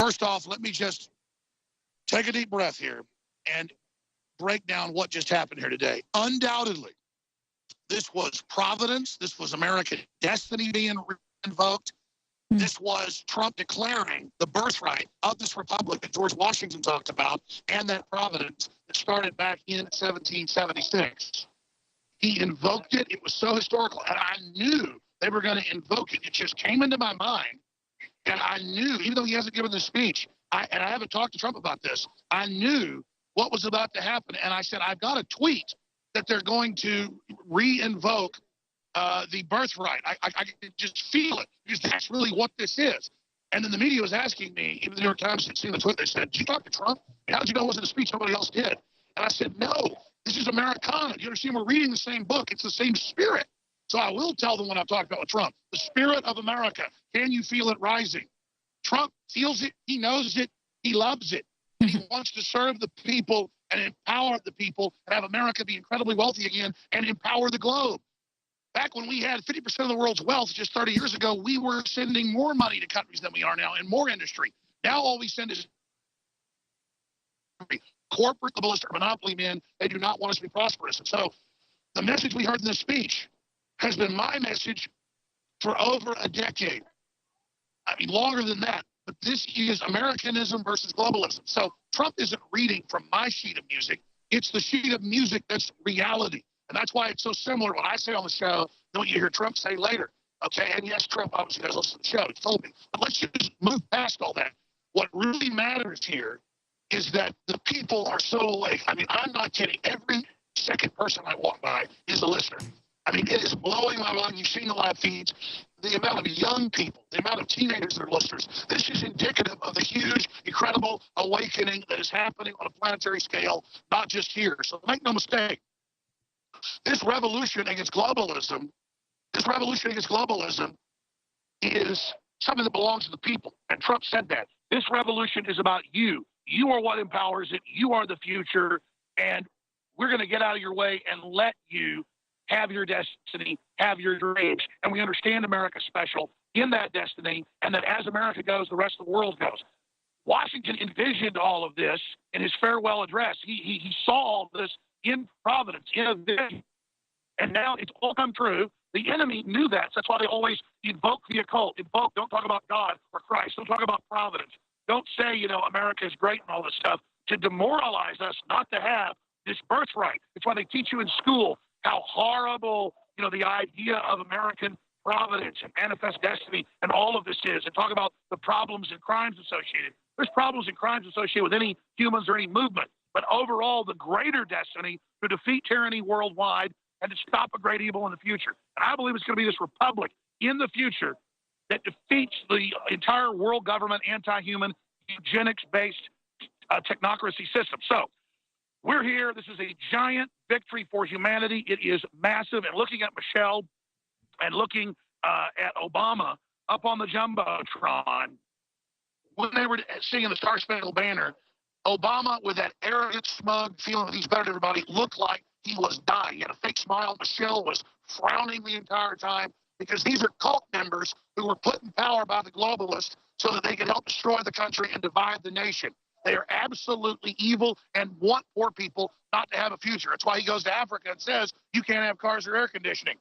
First off, let me just take a deep breath here and break down what just happened here today. Undoubtedly, this was providence. This was American destiny being invoked. This was Trump declaring the birthright of this republic that George Washington talked about, and that providence that started back in 1776. He invoked it. It was so historical, and I knew they were going to invoke it. It just came into my mind, and I knew, even though he hasn't given the speech, and I haven't talked to Trump about this, I knew what was about to happen, and I said, I've got a tweet that they're going to re-invoke the birthright. I can just feel it, because that's really what this is. And then the media was asking me, even the New York Times had seen the tweet, they said, did you talk to Trump? How did you know it wasn't a speech nobody else did? And I said, no, this is Americana. Do you understand? We're reading the same book. It's the same spirit. So I will tell them when I've talked about with Trump, the spirit of America. Can you feel it rising? Trump feels it. He knows it. He loves it. He wants to serve the people and empower the people and have America be incredibly wealthy again and empower the globe. Back when we had 50% of the world's wealth just 30 years ago, we were sending more money to countries than we are now and more industry. Now all we send is corporate globalists or monopoly men. They do not want us to be prosperous. And so the message we heard in this speech has been my message for over a decade. I mean, longer than that. But this is Americanism versus globalism. So Trump isn't reading from my sheet of music. It's the sheet of music that's reality. And that's why it's so similar to what I say on the show than what you hear Trump say later. Okay, and yes, Trump obviously does listen to the show. He told me. But let's just move past all that. What really matters here is that the people are so awake. I mean, I'm not kidding. Every second person I walk by is a listener. I mean, it is blowing my mind. You've seen the live feeds. The amount of young people, the amount of teenagers that are listeners. This is indicative of the huge, incredible awakening that is happening on a planetary scale, not just here. So make no mistake, this revolution against globalism is something that belongs to the people. And Trump said that. This revolution is about you. You are what empowers it. You are the future. And we're going to get out of your way and let you have your destiny, have your dreams. And we understand America's special in that destiny, and that as America goes, the rest of the world goes. Washington envisioned all of this in his farewell address. He saw all this in Providence, in a vision. And now it's all come true. The enemy knew that. So that's why they always invoke the occult. Don't talk about God or Christ. Don't talk about Providence. Don't say, America is great and all this stuff, to demoralize us not to have this birthright. It's why they teach you in school how horrible, the idea of American providence and manifest destiny and all of this is, and talk about the problems and crimes associated. There's problems and crimes associated with any humans or any movement, but overall, the greater destiny to defeat tyranny worldwide and to stop a great evil in the future. And I believe it's going to be this republic in the future that defeats the entire world government, anti-human, eugenics-based technocracy system. So we're here. This is a giant victory for humanity. It is massive. And looking at Michelle and looking at Obama up on the Jumbotron, when they were singing the Star Spangled Banner, Obama, with that arrogant, smug feeling that he's better than everybody, looked like he was dying. He had a fake smile. Michelle was frowning the entire time, because these are cult members who were put in power by the globalists so that they could help destroy the country and divide the nation. They are absolutely evil and want poor people not to have a future. That's why he goes to Africa and says, you can't have cars or air conditioning.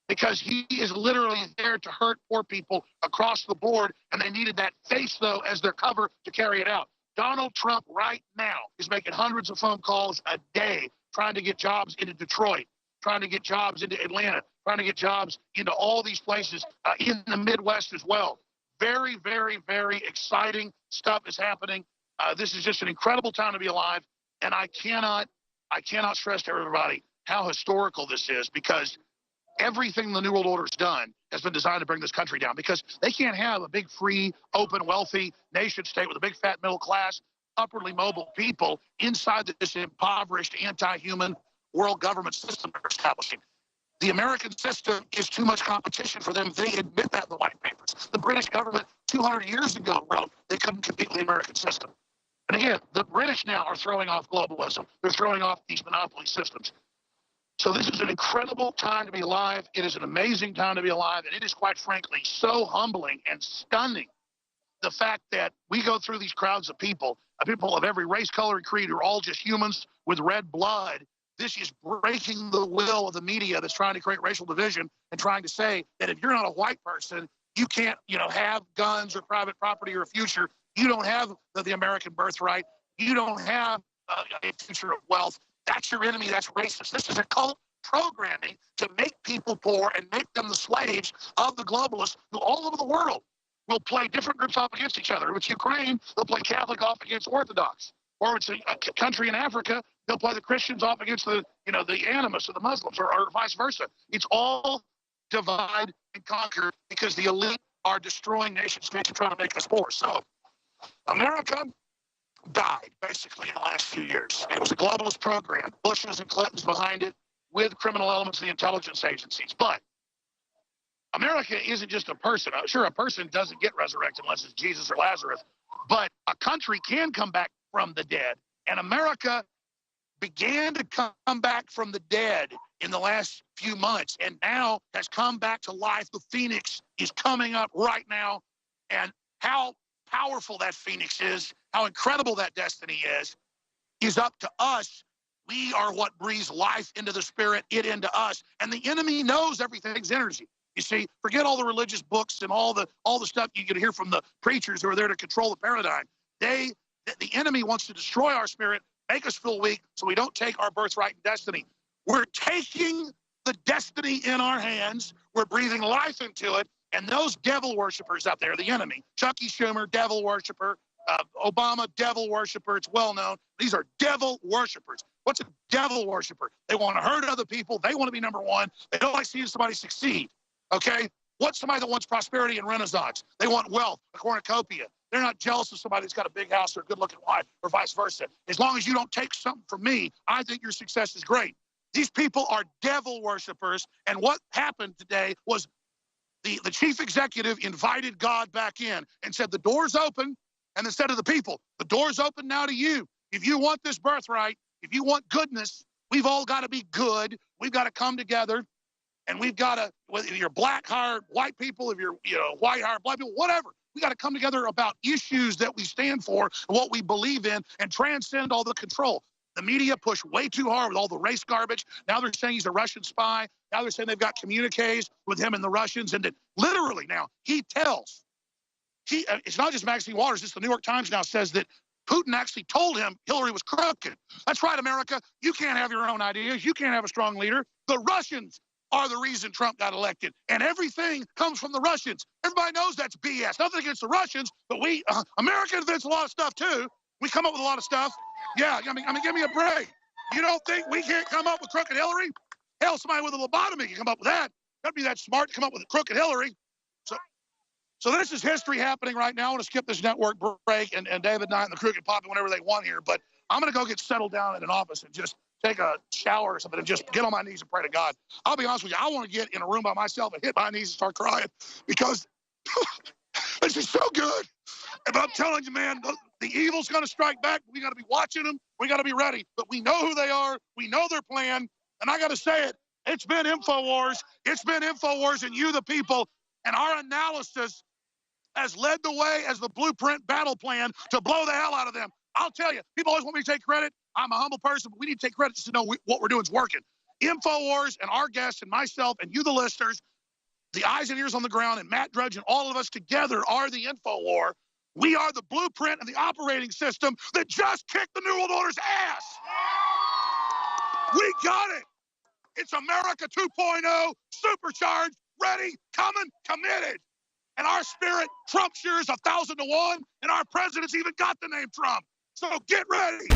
Because he is literally there to hurt poor people across the board, and they needed that face, though, as their cover to carry it out. Donald Trump right now is making hundreds of phone calls a day trying to get jobs into Detroit, trying to get jobs into Atlanta, trying to get jobs into all these places in the Midwest as well. Very, very, very exciting stuff is happening. This is just an incredible time to be alive, and I cannot stress to everybody how historical this is, because everything the New World Order has done has been designed to bring this country down, because they can't have a big, free, open, wealthy nation state with a big, fat middle class, upwardly mobile people inside this impoverished, anti-human world government system they're establishing. The American system is too much competition for them. They admit that in the white papers. The British government 200 years ago wrote they couldn't compete with the American system. And again, the British now are throwing off globalism. They're throwing off these monopoly systems. So this is an incredible time to be alive. It is an amazing time to be alive. And it is, quite frankly, so humbling and stunning the fact that we go through these crowds of people of every race, color, and creed who are all just humans with red blood. This is breaking the will of the media that's trying to create racial division and trying to say that if you're not a white person, you can't, have guns or private property or a future. You don't have the American birthright. You don't have a future of wealth. That's your enemy. That's racist. This is a cult programming to make people poor and make them the slaves of the globalists who all over the world will play different groups off against each other. If it's Ukraine, they'll play Catholic off against Orthodox. Or if it's a country in Africa, they'll play the Christians off against the animists or the Muslims or vice versa. It's all divide and conquer because the elite are destroying nation states and trying to make us poor. So America died basically in the last few years. It was a globalist program. Bush's and Clinton's behind it with criminal elements of the intelligence agencies. But America isn't just a person. Sure, a person doesn't get resurrected unless it's Jesus or Lazarus, but a country can come back from the dead. And America began to come back from the dead in the last few months and now has come back to life. The phoenix is coming up right now. And how powerful that phoenix is, how incredible that destiny is up to us. We are what breathes life into the spirit, it into us. And the enemy knows everything's energy. You see, forget all the religious books and all the stuff you can hear from the preachers who are there to control the paradigm. The enemy wants to destroy our spirit, make us feel weak, so we don't take our birthright and destiny. We're taking the destiny in our hands. We're breathing life into it. And those devil worshipers out there, the enemy, Chucky Schumer, devil worshiper, Obama, devil worshiper, it's well known. These are devil worshipers. What's a devil worshiper? They want to hurt other people. They want to be number one. They don't like seeing somebody succeed. Okay? What's somebody that wants prosperity and renaissance? They want wealth, a cornucopia. They're not jealous of somebody that's got a big house or a good-looking wife or vice versa. As long as you don't take something from me, I think your success is great. These people are devil worshipers, and what happened today was the chief executive invited God back in and said, the door's open, and then said to the people, the door's open now to you. If you want this birthright, if you want goodness, we've all got to be good. We've got to come together. And we've got to, whether you're black-haired white people, if you're white-haired black people, whatever, we got to come together about issues that we stand for, what we believe in, and transcend all the control. The media pushed way too hard with all the race garbage. Now they're saying he's a Russian spy. Now they're saying they've got communiques with him and the Russians. And that literally now he tells, it's not just Maxine Waters, it's the New York Times now says that Putin actually told him Hillary was crooked. That's right, America. You can't have your own ideas. You can't have a strong leader. The Russians are the reason Trump got elected. And everything comes from the Russians. Everybody knows that's BS. Nothing against the Russians, but America invents a lot of stuff too. We come up with a lot of stuff. Yeah, I mean, give me a break. You don't think we can't come up with crooked Hillary? Hell, somebody with a lobotomy can come up with that. Gotta be that smart to come up with a crooked Hillary. So this is history happening right now. I want to skip this network break and David Knight and the Crooked Poppy whenever they want here. But I'm going to go get settled down in an office and just take a shower or something and just get on my knees and pray to God. I'll be honest with you. I want to get in a room by myself and hit my knees and start crying because this is so good. But I'm telling you, man, the evil's going to strike back. We got to be watching them. We got to be ready. But we know who they are. We know their plan. And I got to say it. It's been InfoWars. It's been InfoWars and you, the people. And our analysis has led the way as the blueprint battle plan to blow the hell out of them. I'll tell you, people always want me to take credit. I'm a humble person, but we need to take credit just to know what we're doing is working. InfoWars and our guests and myself and you, the listeners, the eyes and ears on the ground, and Matt Drudge and all of us together are the InfoWar. We are the blueprint and the operating system that just kicked the New World Order's ass. We got it. It's America 2.0, supercharged, ready, coming, committed. And our spirit, Trump shares 1,000 to 1, and our president's even got the name Trump. So get ready.